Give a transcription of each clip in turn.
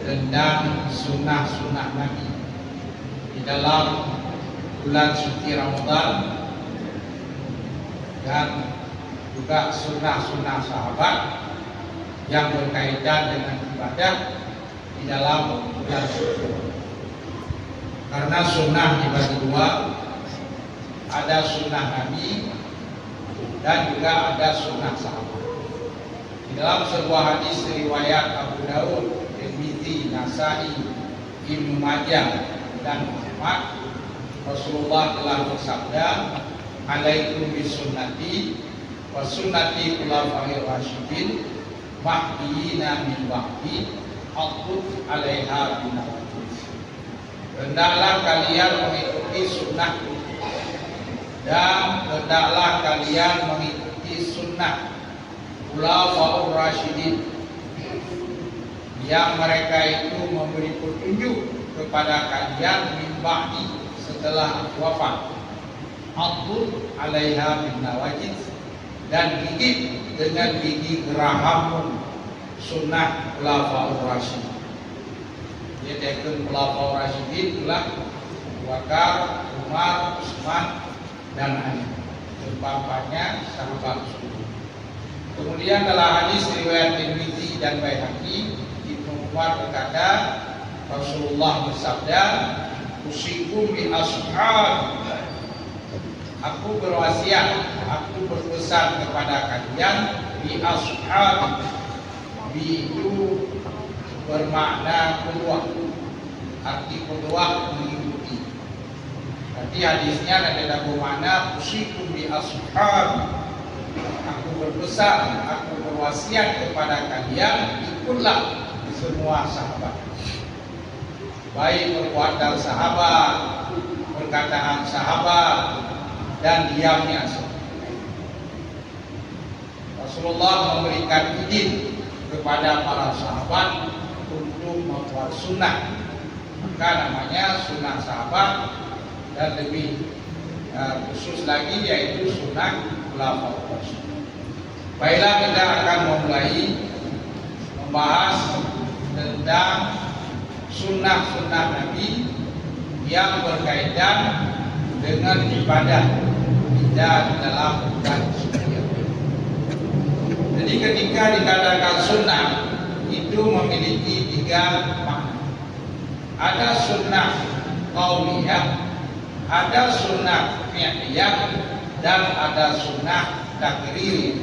tentang sunnah-sunnah Nabi di dalam bulan suci Ramadan dan juga sunnah-sunnah sahabat yang berkaitan dengan ibadah di dalam bulan suci. Karena sunnah dibagi dua, ada sunnah Nabi dan juga ada sunnah sahabat. Di dalam sebuah hadis riwayat Abu Daud, Tirmidzi, Nasai, Ibnu Majah dan Ahmad, Rasulullah telah bersabda, "Alaikum bisunnati wa sunnati khulafa'ir rasyidin mahdiyina min ba'di, aqud 'alaiha bin nawajid." Hendaklah kalian mengikuti sunnahku dan hendaklah kalian mengikuti sunnah khulafa'ur rasyidin yang mereka itu memberi petunjuk kepada kalian min ba'di, setelah wafat. Aqud 'alaiha bin nawajid, dan gigit dengan gigi geraham sunnah khulafa'ur rasyidin. Dia tekun khulafa'ur rasyidin itulah Abu Bakar, Umar, Utsman dan Ali, sepapannya sahabat Rasul. Kemudian dalam hadis riwayat Tirmidzi dan Baihaqi, Ibnu Umar berkata, Rasulullah bersabda, "Usikum bi ashab." Aku berwasiat, aku berpesan kepada kalian bi ashab. Bi itu bermakna kedua, arti kedua mengikuti. Berarti hadisnya ada bermakna usikum bi ashab. Aku berpesan, aku berwasiat kepada kalian, ikutlah semua sahabat, baik perbuatan sahabat, perkataan sahabat, dan diamnya sahabat. Rasulullah memberikan izin kepada para sahabat untuk membuat sunnah, maka namanya sunnah sahabat, dan lebih khusus lagi yaitu sunnah khulafa'ur rasyidin. Baiklah, kita akan memulai membahas tentang sunnah-sunnah Nabi yang berkaitan dengan ibadah kita di dalam bulan suci. Jadi ketika dikatakan sunnah itu memiliki tiga makna. Ada sunnah qauliyah, ada sunnah fi'liyah, dan ada sunnah takririyah.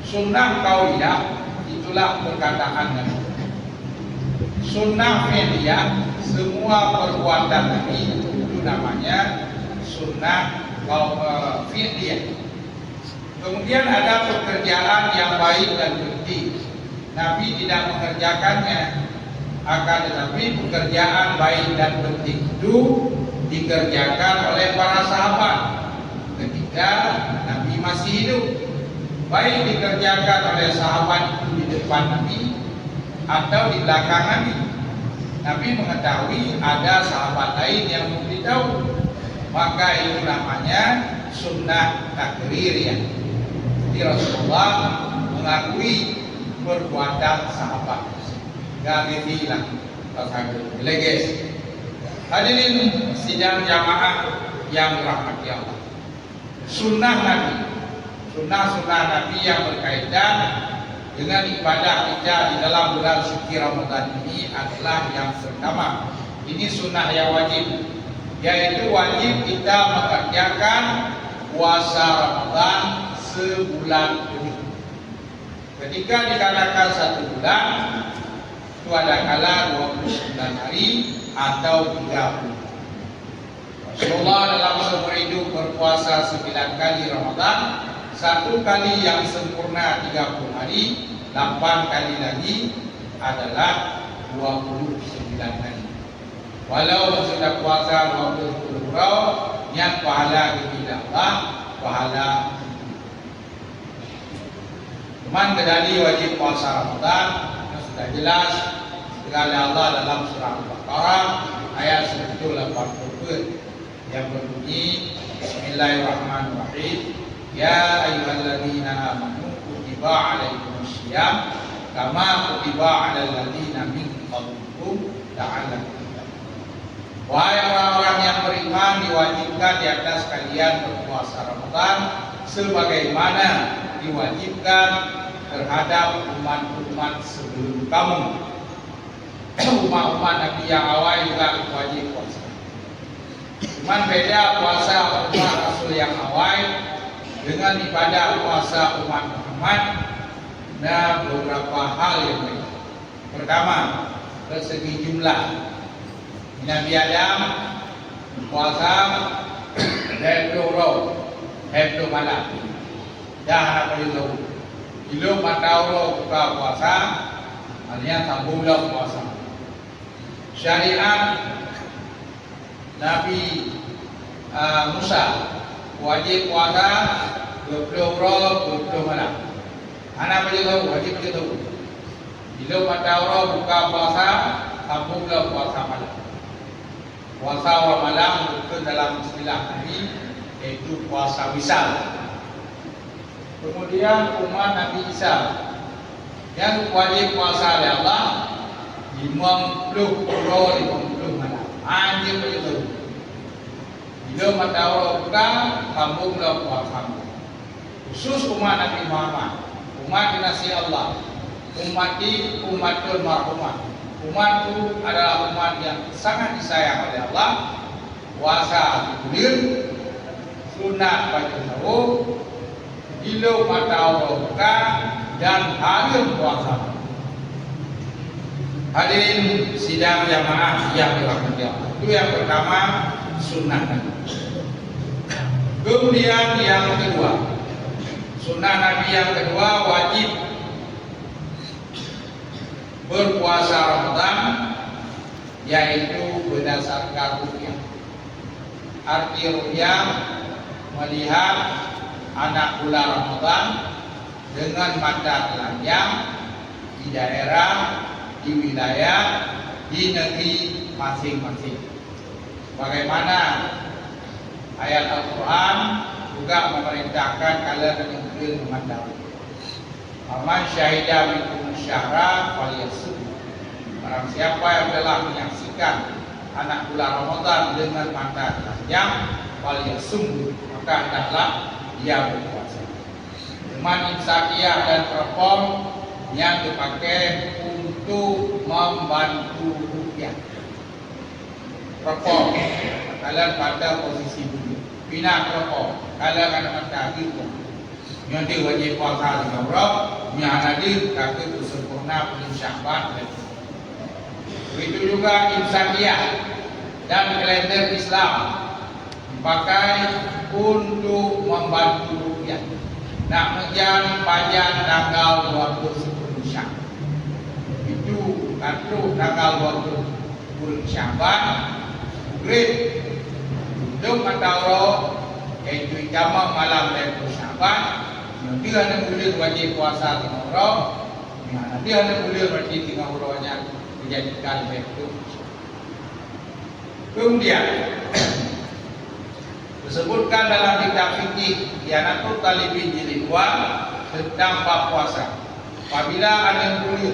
Sunnah qauliyah itulah perkataan Nabi. Sunnah fi'liyah, semua perbuatan Nabi itu namanya sunnah fi'liyah. Kemudian ada pekerjaan yang baik dan penting, Nabi tidak mengerjakannya, akan tetapi pekerjaan baik dan penting itu dikerjakan oleh para sahabat ketika Nabi masih hidup, baik dikerjakan oleh sahabat di depan Nabi atau di belakang Nabi. Nabi mengetahui ada sahabat lain yang memberitahu, maka itu namanya sunnah takririyah. Jadi Rasulullah mengakui perbuatan sahabat. Gamilah sahabat leges. Hadirin sidang jamaah yang dirahmati Allah. Sunnah Nabi, sunnah-sunnah Nabi yang berkaitan dengan ibadah kita di dalam bulan suci Ramadan ini adalah yang pertama. Ini sunnah yang wajib, yaitu wajib kita mengerjakan puasa Ramadan sebulan penuh. Ketika dikatakan satu bulan, itu ada kala 29 hari atau 30. Rasulullah dalam seumur hidup berpuasa 9 kali Ramadan, 1 kali yang sempurna 30 hari, 8 kali lagi adalah 29 hari. Walau sudah puasa 20 hari, niat pahala kepada Allah, pahala. Cuman kedali wajib puasa Ramadan sudah jelas dengan Allah dalam surah Al-Baqarah ayat 184 yang berbunyi Bismillahirrahmanirrahim. Ya ayyuhalladzina amanu kutiba alaikumussyiyam kama kutiba 'alal ladzina min qablikum la'allakum tattaqun. Wahai orang-orang yang beriman, diwajibkan di atas kalian berpuasa Ramadan sebagaimana diwajibkan terhadap umat-umat sebelum kamu. Umat-umat Nabi yang awal juga wajib puasa. Cuman beda puasa umat Rasul yang awal dengan ibadah puasa umat Muhammad. Nah, beberapa hal yang baik. Pertama, dari segi jumlah. Nabi Adam puasa 20 malam. Dah apa itu? Bila 4 tahun buka puasa, artinya sambunglah puasa. Syariat Nabi Musa wajib puasa 20 malam. Anak begitu wajib begitu. Bila 4 tahun buka puasa, sambunglah puasa malam. Puasa malam itu dalam istilah Nabi yaitu puasa wisal. Kemudian umat Nabi Isa yang wajib puasa oleh Allah 50 malam. Anjir begitu. Bila 4 tahun buka, sambunglah puasa. Khusus umat Nabi Muhammad, umat dinasti Allah, umatul marhumah. Umatku adalah umat yang sangat disayang oleh Allah. Puasa di bulan, sunat pada sahur, bila 4 tahun buka dan hari puasa. Hadirin sidang jamaah yang dirahmati Allah. Itu yang pertama, sunnah. Kemudian yang kedua, sunnah Nabi yang kedua wajib berpuasa Ramadan, yaitu berdasarkan ru'yah. Arti ru'yah melihat anak bulan Ramadan dengan mata telanjang di daerah, di wilayah, di negeri masing-masing. Bagaimana ayat Al-Quran juga memerintahkan kalian untuk memandang. Aman syahidah minkum syahra falyasum. Barang siapa yang telah menyaksikan anak bulan Ramadan dengan mata telanjang, falyasum, maka hendaklah dia berpuasa. Iman imsakiyah dan perform yang dipakai untuk membantu rukyah. Perform kalian pada posisi dulu. Pindah perform kalian akan mata gitu. Nanti wajib puasa dengan berapa? Yang hadir kata sempurna bulan Sya'ban. Begitu juga imsakiyah dan kalender Islam dipakai untuk membantu rukyah. Nak menjadi panjang tanggal 20 Sya'ban. Itu kartu tanggal 20 Sya'ban. Great. Untuk matahari yaitu jamaah malam 20 Sya'ban. Nanti anda boleh wajib puasa tengah huruf. Nanti anda boleh berarti tengah hurufnya dijadikan itu. Kemudian disebutkan dalam kitab fikih Ianatul Talibin jilid 2 tentang bab puasa. Apabila ada kulir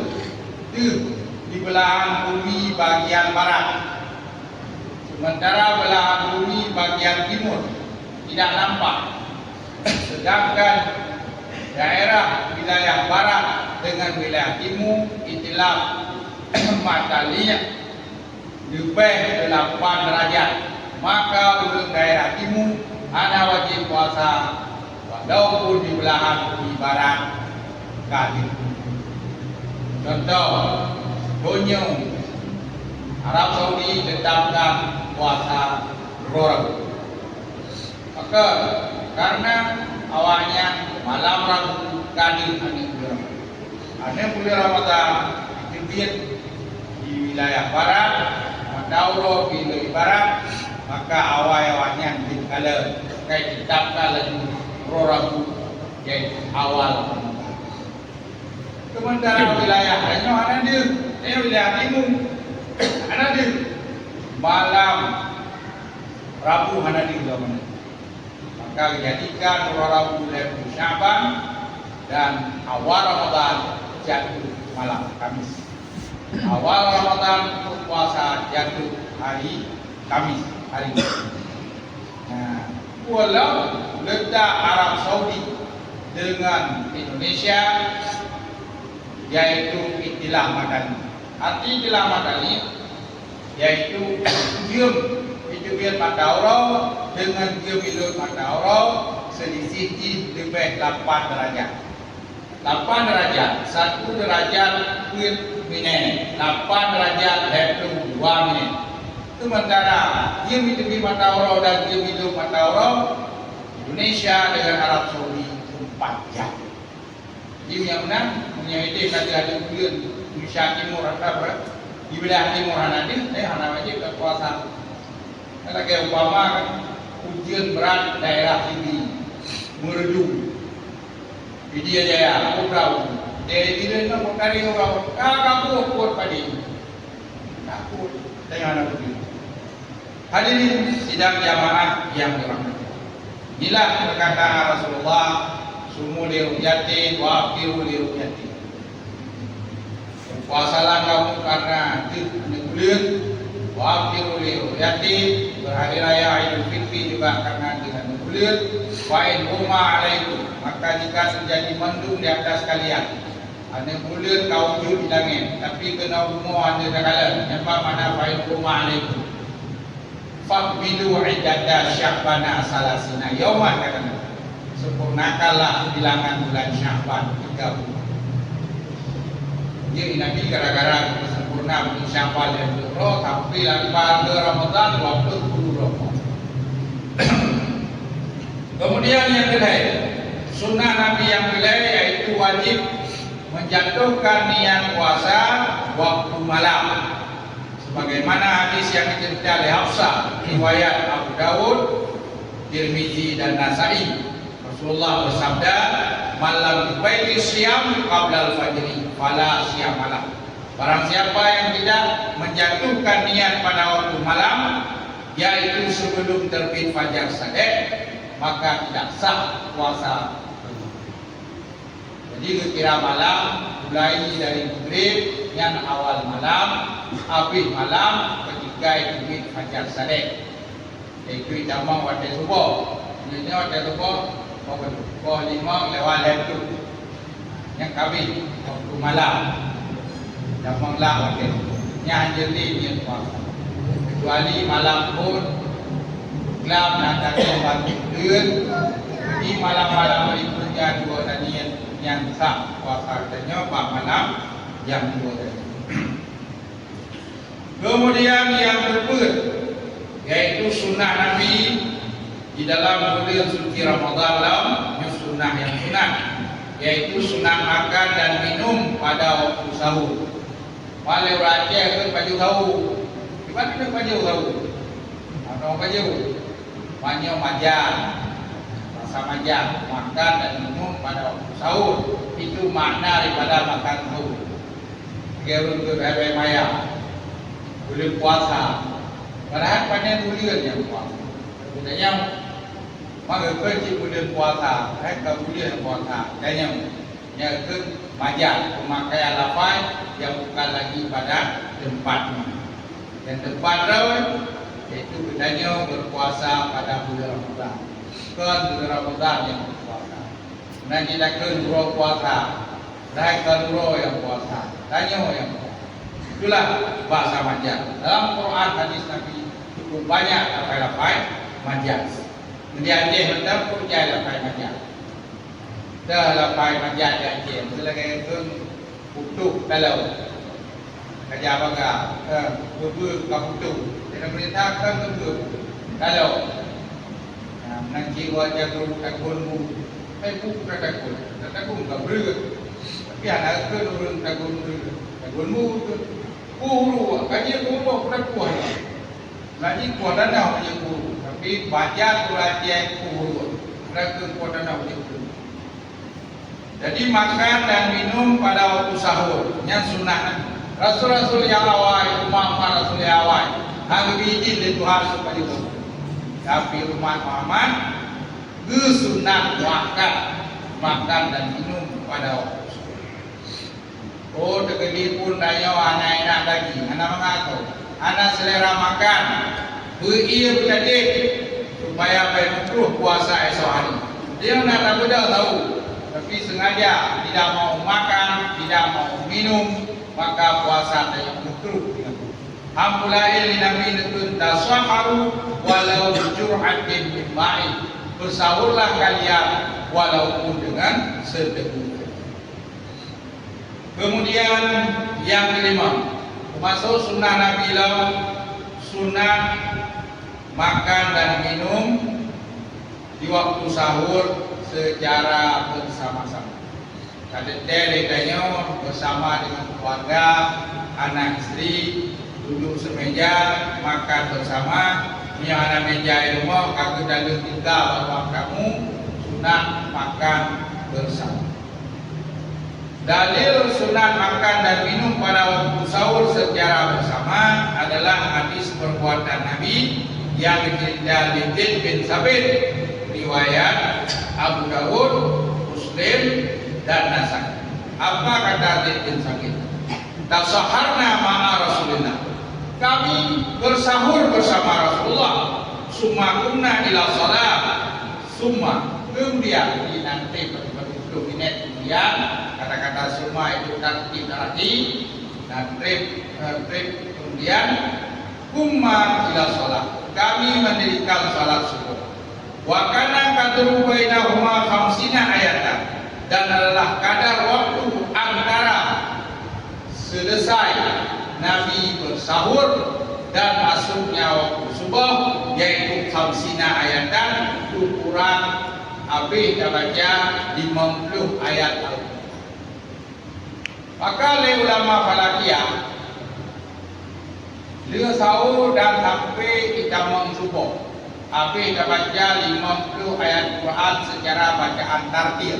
di belahan bumi bagian barat, sementara belahan bumi bagian timur tidak nampak, sedangkan daerah wilayah barat dengan wilayah timur itilaf matahari lebih 8 derajat, maka untuk daerah timur anda wajib puasa walaupun di belahan bumi barat kali. Contoh, dunia Arab Saudi tetapkan puasa Ramadan. Maka karena awalnya malam Rabu Kadir ada bulan Ramadan diterbit di wilayah barat, Madauro di wilayah barat, maka awal-awalnya dikala kayak kitabkan lagi Rabu yaitu awal Ramadan. Sementara wilayah lainnya ada dia, wilayah timur ada dia malam Rabu ada di zaman. Maka dijadikan Rabu dan Sya'ban dan awal Ramadan jatuh malam Kamis. Awal Ramadan puasa jatuh hari Kamis hari ini. Nah, walau letak Arab Saudi dengan Indonesia yaitu Iktilah Madani. Arti Iktilah Madani yaitu jam Hijriah Madaurah dengan jam Milad Madaurah selisih lebih 8 derajat. 8 derajat, 1 derajat minit, 8 derajat itu 2 minit. Sementara jam Hijriah Madaurah dan jam Milad Madaurah Indonesia dengan Arab Saudi 4 jam. Jadi yang menang punya ide kata ada bulan Indonesia Timur apa di wilayah timur Hanadin, hana wajib kekuasaan. Kalau kayak umpama kan ujian berat daerah tinggi merdu, Widya Jaya, Putrau, dari tidak nak dari orang, kamu kuat padi, takut, tengah nak pergi. Hadirin sidang jamaah yang dirahmati. Inilah perkataan Rasulullah, sumu liru'yati wa afiru liru'yati. Puasalah kamu karena bulan, wa afiru liru'yati, berhari raya Idul Fitri juga karena dengan bulan. Wa in huma alaikum, maka jika terjadi mendung di atas kalian, ada bulan kau wujud di langit, tapi kena umur anda kalian, nampak mana fa in huma alaikum. Faqbilu iddata Sya'bana salasina yauman, kata sempurnakanlah bilangan bulan Sya'ban 30. Jadi Nabi gara-gara sempurna bulan Sya'ban yang berroh, tapi pada Ramadan waktu 10 Ramadan. Kemudian yang kedua, sunnah Nabi yang kedua yaitu wajib menjatuhkan niat puasa waktu malam. Sebagaimana hadis yang diceritakan oleh Hafsah, riwayat Abu Dawud, Tirmizi dan Nasa'i. Rasulullah bersabda, "Malam baiti siyam qabla al-fajri, fala siyam malam." Barang siapa yang tidak menjatuhkan niat pada waktu malam, yaitu sebelum terbit fajar shadiq, maka tidak sah puasa. Jadi kira malam mulai dari maghrib yang awal malam, habis malam ketika terbit fajar shadiq. Itu jamaah waktu subuh. Ini waktu subuh pukul 5 lewat itu. Yang kami waktu malam. Jamaahlah waktu itu. Yang jadi puasa. Kecuali malam pun gelap nak datang bulan. Di malam-malam berikutnya dua tadi yang sah puasa katanya malam yang dua tadi. Kemudian yang kedua yaitu sunnah Nabi di dalam bulan suci Ramadan dalam sunnah yang sunnah, yaitu sunnah makan dan minum pada waktu sahur. Walau rakyat itu baju sahur, gimana nak baju sahur? Atau baju banyak majan, rasa majan, makan dan minum pada waktu sahur. Itu makna daripada makan sahur. Gerun ke bebek maya, bulan puasa. Padahal pada bulan yang puasa. Sebenarnya maka kerja bulan puasa, ke bulan puasa. Dan yang ke majan, pemakaian lapai yang bukan lagi pada tempatnya. Dan tempat rawan yaitu bedanya berpuasa pada bulan Ramadan. Kan bulan Ramadan yang berpuasa. Dan tidak ke nuro puasa, dan ke nuro yang puasa. Tanya yang puasa. Itulah bahasa majan. Dalam Quran hadis Nabi cukup banyak lapai-lapai majan. Kemudian dia hendak percaya lapai majan. Dah lapai majan yang dia selagi itu utuh kalau kerja baga berburu kaputu. Dia perintahkan berburu kalau nanti wajah guru takkunmu, bukan takun berburu. Tapi anak itu turun takkunmu tu. Guru, kaji guru pernah kuah. Kaji kuah dana punya guru, tapi baca Quran dia guru. Mereka kuah dana punya guru. Jadi makan dan minum pada waktu sahur, yang sunnah. Rasul-rasul yang awal, umat Rasul yang awal, hang izin dari Tuhan supaya itu. Tapi umat Muhammad, sunnah makan dan minum pada waktu sahur. Oh, tegedi pun dayo anak enak lagi. Anak mengaku, anak selera makan. Beria berjadi supaya improve puasa esok hari. Dia nak tak betul tahu, tapi sengaja tidak mau makan, tidak mau minum, maka puasa dia improve. Hamdulillah Nabi netun tasaharu walau jur'atin min ma'in. Bersahurlah kalian walaupun dengan seteguk. Kemudian yang kelima, masuk sunnah Nabi lau, sunnah makan dan minum di waktu sahur secara bersama-sama. Kada tanya bersama dengan keluarga, anak istri, duduk semeja, makan bersama. Ni anak meja di rumah, kagak dalam tinggal bapak kamu, sunat makan bersama. Dalil sunat makan dan minum pada waktu sahur secara bersama adalah hadis perbuatan Nabi yang dari Zaid bin Sabit, riwayat Abu Dawud, Muslim dan Nasai. Apa kata Zaid bin Sabit? Tasaharna ma'a Rasulillah. Kami bersahur bersama Rasulullah. Summa kunna ila salat. Summa kemudian nanti 40 menit kemudian kata-kata summa itu tertib arti dan trip kemudian kumma ila salat. Kami mendirikan salat subuh. Wa kana qadru bainahuma 50 ayatan, dan adalah kadar waktu antara selesai Nabi bersahur dan masuknya waktu subuh yaitu 50 ayatan, ukuran habis dah baca 50 ayat Al-Quran. Maka oleh ulama falakiyah dia sahur dan sampai kita subuh habis dah baca 50 ayat Quran secara bacaan tartil,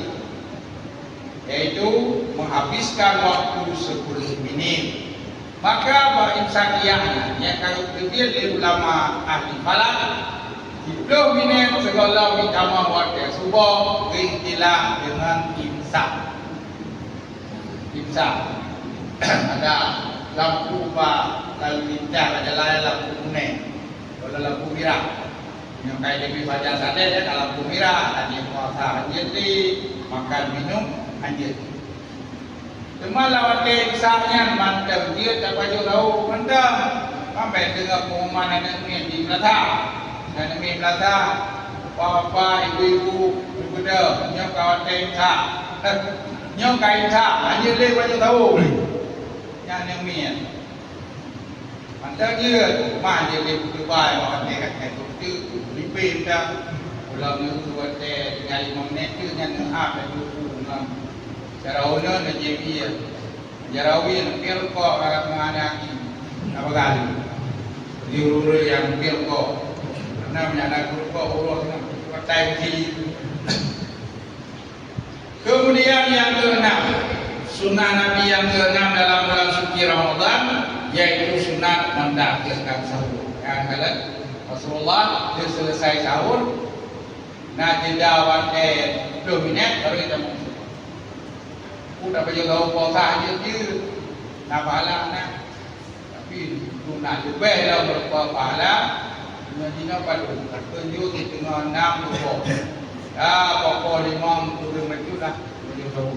yaitu menghabiskan waktu 10 menit. Maka berimsakiyahnya yang kalau kecil di ulama ahli falak 10 menit segala utama waktu subuh beristilah dengan imsak. Ada lampu lalu lintas, ada lampu kuning, ada lampu merah. Yang kayak di baca sadar ada lampu merah, tadi puasa anjir makan minum anjir. Cuma lawat kisahnya mantap dia tak baju tahu mantap sampai dengar pengumuman anak ni di Melata dan di Melata bapa ibu-ibu berbeda nyok kawan kisah nyok kisah hanya le baju tahu yang ni mantap dia mah dia le Dubai orang ni kat tu lipin dah ulang ni buat tinggal 5 minit tu yang apa tu Jarawina na JP Jarawin pil ko agat menganaki apa kali diurur yang pil ko karena menyana guru ko urus partai di. Kemudian yang keenam, sunnah Nabi yang keenam dalam bulan suci Ramadan yaitu sunat mendakwahkan sahur. Yang kalian Rasulullah dia selesai sahur nah jeda waktu 2 minit baru kita udah baju tahu puasa aja je nak pahala nak, tapi tu nak lebih lah berpahala Medina padu tertunjuk di tengah 6 pokok pokok 5 turun macam dah baju tahu.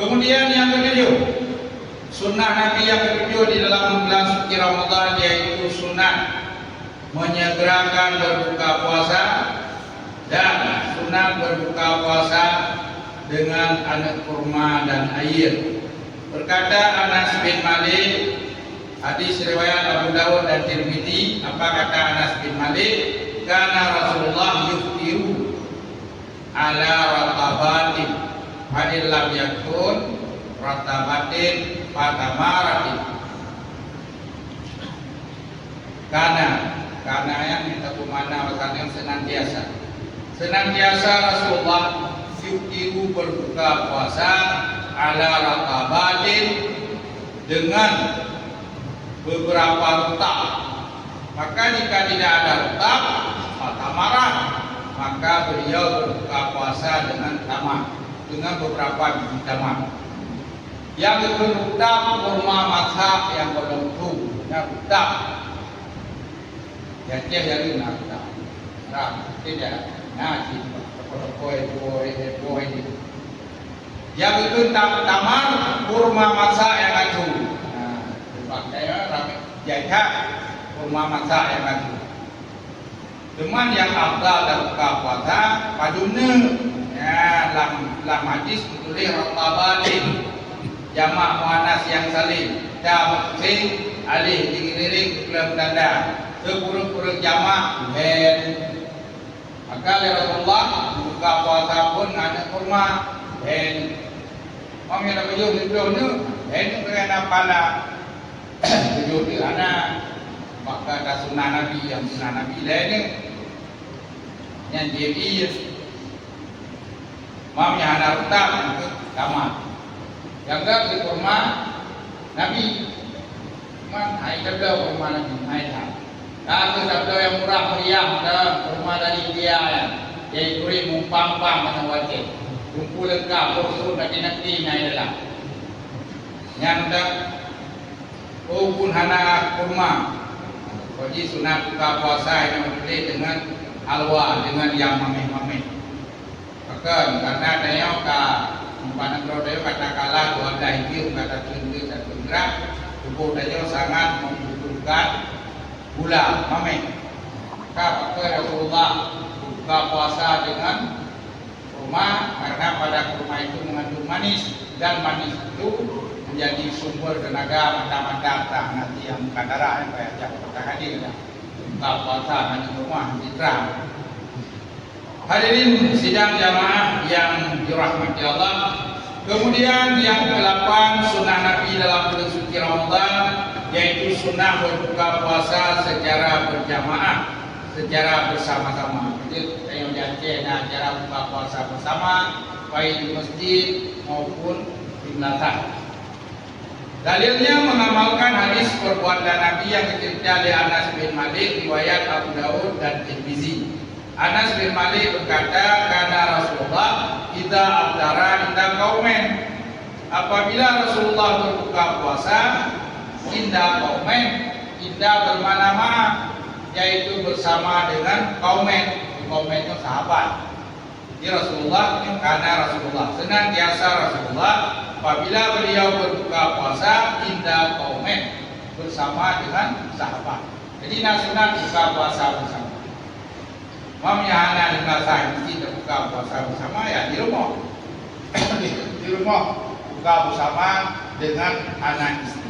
Kemudian yang ketujuh, sunnah Nabi yang ketujuh di dalam bulan suci Ramadan yaitu sunnah menyegerakan berbuka puasa dan sunat berbuka puasa dengan anak kurma dan air. Berkata Anas bin Malik, hadis riwayat Abu Dawud dan Tirmidzi, apa kata Anas bin Malik? Kana Rasulullah yuftiru ala ratabatin hadil lam yakun ratabatin fatamaratin. Karena yang minta kumana maksudnya senantiasa Rasulullah yuftiru berbuka puasa ala ratabatin dengan beberapa rutab. Maka jika tidak ada rutab, maka marah maka beliau berbuka puasa dengan tamak, dengan beberapa biji tamak. Yang kedua, kurma masak yang berlentur, yang utak. Jadi yang nak utak, ram tidak, nah cip, koi ini. Yang kedua, tamak kurma masak yang adu. Nah, pakainya rapi, jahit kurma masak yang adu. Teman yang abdal dan buka puasa padune ya lam hadis tulis Rabbani jamak muannas yang salim sing alih dikiriring dalam tanda sepuruk-puruk jamak hen. Maka Rasulullah buka puasa pun ada kurma hen. Mami nak baju ni hen kerana pala baju ni ana maka ada sunnah Nabi yang sunnah Nabi lain yang jadi mamnya anak utak sama yang enggak di rumah Nabi man hai sabda rumah Nabi hai tak kalau sabda yang murah meriah dah rumah dari dia ya yaitu mumpang-pang macam wajib kumpul lengkap kursus nanti naik dalam yang dah pun hana kurma. Jadi sunat buka puasa yang berbeda dengan halwa, dengan yang mameh-mameh. Maka karena daya ka umpana kalau daya katakanlah dua dahi kata tinggi dan bergerak, tubuh daya sangat membutuhkan gula mameh. Maka Rasulullah buka puasa dengan kurma karena pada kurma itu mengandung manis dan manis itu menjadi sumber tenaga mata-mata nanti yang bukan darah yang kayak jauh kita hadir ya. Buka puasa nanti rumah citra. Hadirin sidang jamaah yang dirahmati Allah. Kemudian yang ke-8 sunnah Nabi dalam bulan suci Ramadan yaitu sunnah berbuka puasa secara berjamaah, secara bersama-sama. Jadi saya janji cara buka puasa bersama baik di masjid maupun di belakang. Dalilnya mengamalkan hadis perbuatan Nabi yang diterima oleh Anas bin Malik riwayat Abu Dawud dan Tirmizi. Anas bin Malik berkata, karena Rasulullah idza aftara inda qaumin. Apabila Rasulullah berbuka puasa inda qaumin, inda bermakna yaitu bersama dengan qaumin. Qaumin itu sahabat. Jadi Rasulullah karena Rasulullah senantiasa Rasulullah apabila beliau berbuka puasa inda qaumin bersama dengan sahabat. Jadi sunat buka puasa bersama. Mamnya anak dengan saya mesti buka puasa bersama ya di rumah. Di rumah buka bersama dengan anak istri.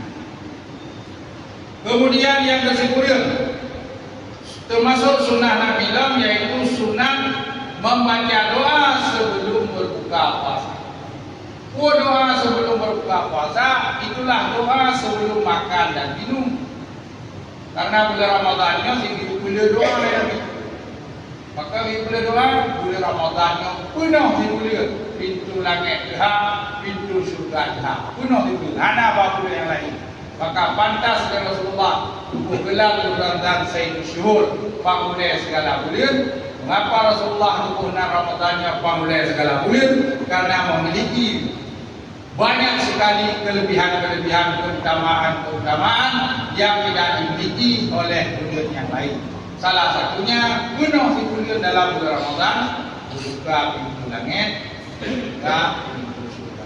Kemudian yang ke-10 termasuk sunnah Nabi yaitu sunnah membaca doa sebelum berbuka puasa. Doa sebelum berbuka puasa itulah doa sebelum makan dan minum. Karena bulan Ramadannya sehingga boleh doa ya. Maka bila doa bulan Ramadannya penuh dimulia pintu langit dah, pintu surga dah, penuh dimulia. Ada apa yang lain? Maka pantas dengan Rasulullah gelar Ramadan Sayyidul Syuhur, pamulai segala bulan. Mengapa Rasulullah bulan Ramadannya pamulai segala bulan? Karena memiliki banyak sekali kelebihan-kelebihan keutamaan yang tidak dimiliki oleh bulan yang lain. Salah satunya penuh dimulia dalam bulan Ramadan, buka pintu langit, buka pintu surga.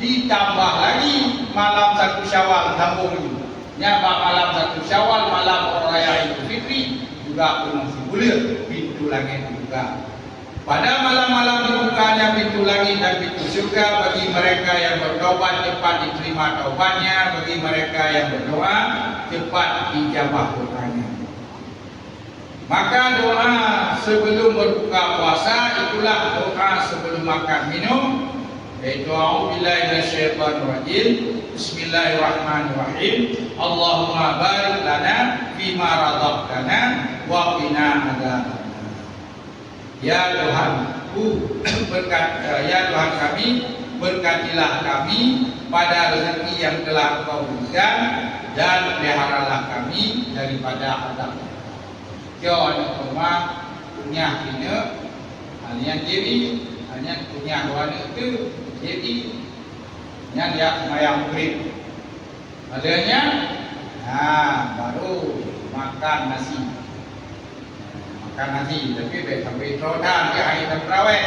Ditambah lagi malam 1 Syawal sambung ini. Nyabak malam 1 Syawal, malam Raya Idul Fitri juga penuh dimulia, pintu langit dibuka. Pada malam-malam dibukanya pintu langit dan pintu surga bagi mereka yang bertaubat cepat diterima taubatnya, bagi mereka yang berdoa cepat dijabah doanya. Maka doa sebelum berbuka puasa itulah doa sebelum makan minum, yaitu a'udzubillahi minasyaitonir rajim. Bismillahirrahmanirrahim. Allahumma barik lana fima razaqtana wa qina adzabannar. Ya Tuhanku, ya Tuhan kami, berkatilah kami pada rezeki yang telah Engkau berikan dan peliharalah kami daripada azab. Kau ada rumah punya kini Yang JB, yang punya dua itu JB, yang dia semayang maghrib. Adanya, baru makan nasi. Makan nasi, tapi sampai trodan dia hari terawih.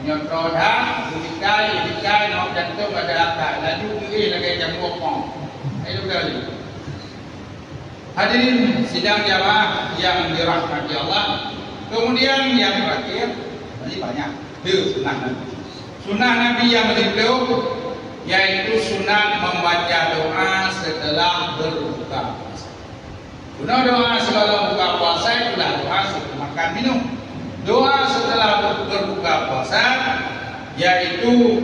Nyok trodan, dikai, nak jantung ada akal. Laju kiri lagi jam 2. Itu kali. Hadirin sidang jamaah yang dirahmati Allah. Kemudian yang terakhir, ini banyak. Sunnah Nabi. Sunnah Nabi yang beliau yaitu sunnah membaca doa setelah berbuka puasa. Doa setelah berbuka puasa itulah doa sebelum makan minum. Doa setelah berbuka puasa yaitu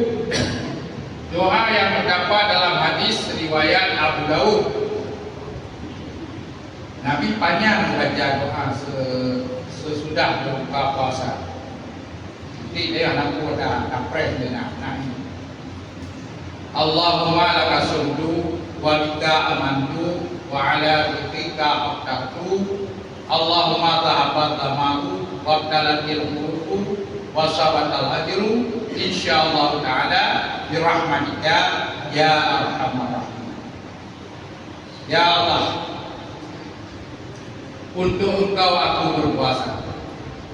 doa yang terdapat dalam hadis riwayat Abu Daud. Nabi panjang membaca doa sesudah berbuka puasa. Jadi dia anakku dah pres dia nak. Allahumma laka sumtu wa bika amantu wa ala rizqika aftartu. Allahumma ta'abbad lamahu wa abdalatil muruku wa sabatal ajru insyaallah ta'ala birahmatika ya arhamar rahimin. Ya Allah, untuk Engkau aku berpuasa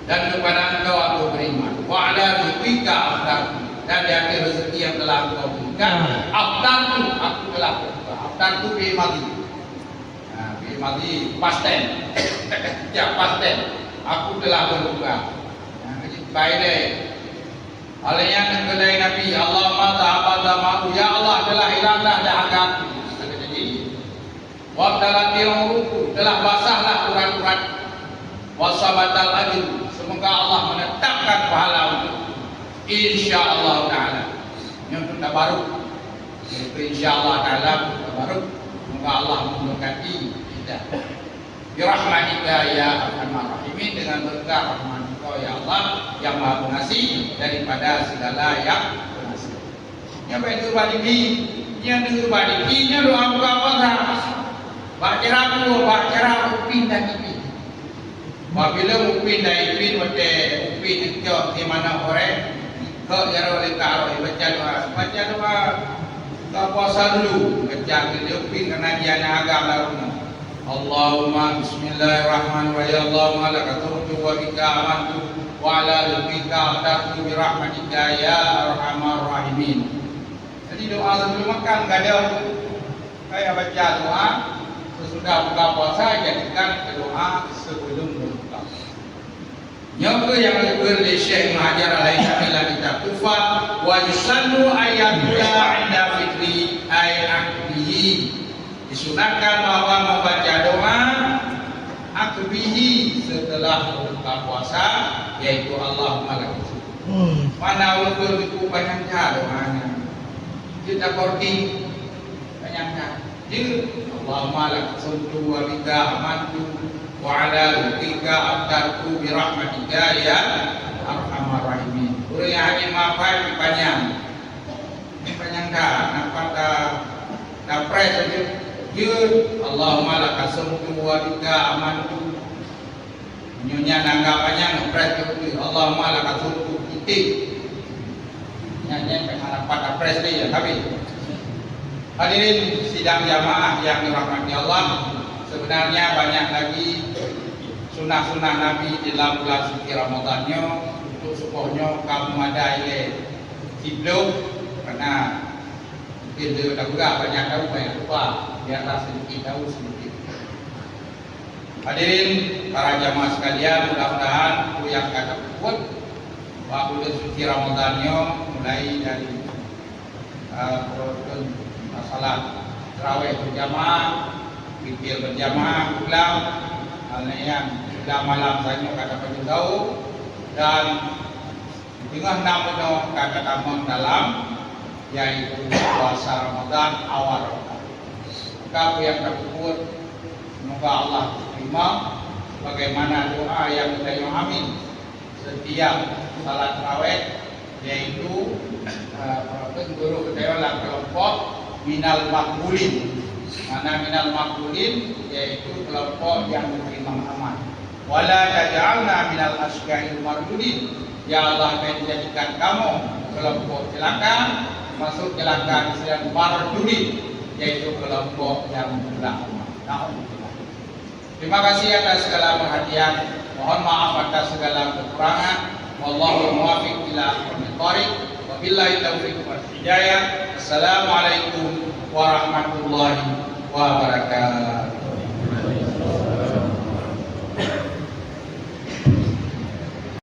dan kepada Engkau aku beriman. Wa ala rizqika aftartu, dan di akhir rezeki yang telah Engkau berikan aftartu, aku telah berbuka. Aftartu fi madhi. Fi madhi past tense. Ya, past tense. Aku telah berbuka. Baik deh. Alaiya kedai Nabi, Allahumma ta'abada ma'u, ya Allah telah hilanglah dahaga aku. Wa talatil uruku, telah basahlah urat-urat. Wa sabatal ajru, semoga Allah menetapkan pahala untuk insyaallah taala. Yang tabaruk. Insyaallah taala tabaruk. Semoga Allah memberkati kita. Bi rahmatika ya arhamar rahimin, dengan berkah rahmat Engkau ya Allah yang Maha Pengasih daripada segala yang pengasih. Yang baik badiki, yang dengar badikinya doa buka puasa. Bacara upin dan ipin. Apabila upin dan ipin upin itu di mana orang kau jaro lekar baca doa buka puasa dulu. Baca upin karena dia agak lalu. Allahumma bismillahirrahmanirrahim. Allahumma laka turju wa bika amantu wa ala rizqika aftartu bi rahmatika ya arhamar rahimin. Jadi doa sebelum makan enggak ada. Kayak baca doa sesudah buka puasa, jadikan doa sebelum berbuka. Yang kedua Syekh Muhajar Al-Haythami kita kufa wa yusallu ayatul inda fitri ayatihi. Disunahkan bahwa membaca doa akbihi setelah berbuka puasa, yaitu Allahumma laka sumtu. Mana ulul itu banyak doanya. Kita korting banyak Allahumma laka sumtu wa bika amantu wa ala rizqika aftartu bi rahmatika ya arhamar rahimin. Urang hanya maafai panjang. Panjang nampak dah pres saja. Allahumma laka sumtu wa bika amantu. Nyonya nanggapannya ngepres itu Allahumma laka sumtu titik. Nyanyi harapan pres dia tapi hadirin sidang jamaah yang dirahmati Allah, sebenarnya banyak lagi sunnah-sunnah Nabi dalam bulan suci Ramadannya untuk supaya kamu ada hidup, karena mungkin dah juga banyak tahu banyak lupa, biarlah sedikit tahu sedikit. Hadirin para jamaah sekalian, mudah-mudahan yang kata kuat bahwa bulan suci Ramadannya mulai dari salat tarawih berjamaah, zikir berjamaah, ulang, yang sudah malam saja kata penjauh, dan tengah nama kata tamang dalam, yaitu puasa Ramadan awal Ramadan. Maka yang tersebut semoga Allah terima bagaimana doa yang kita amin setiap salat tarawih, yaitu guru ketewalan kelompok minal makbulin. Mana minal makbulin, yaitu kelompok yang diterima aman. Wala taj'alna minal asqa'il mardudin, Ya Allah akan menjadikan kamu kelompok celaka, masuk celaka disediakan para duri, yaitu kelompok yang berlaknat. Terima kasih atas segala perhatian. Mohon maaf atas segala kekurangan. Wallahu muwaffiq ila aqwamit thoriq. Wabillahi taufiq wal hidayah. Assalamualaikum warahmatullahi wabarakatuh.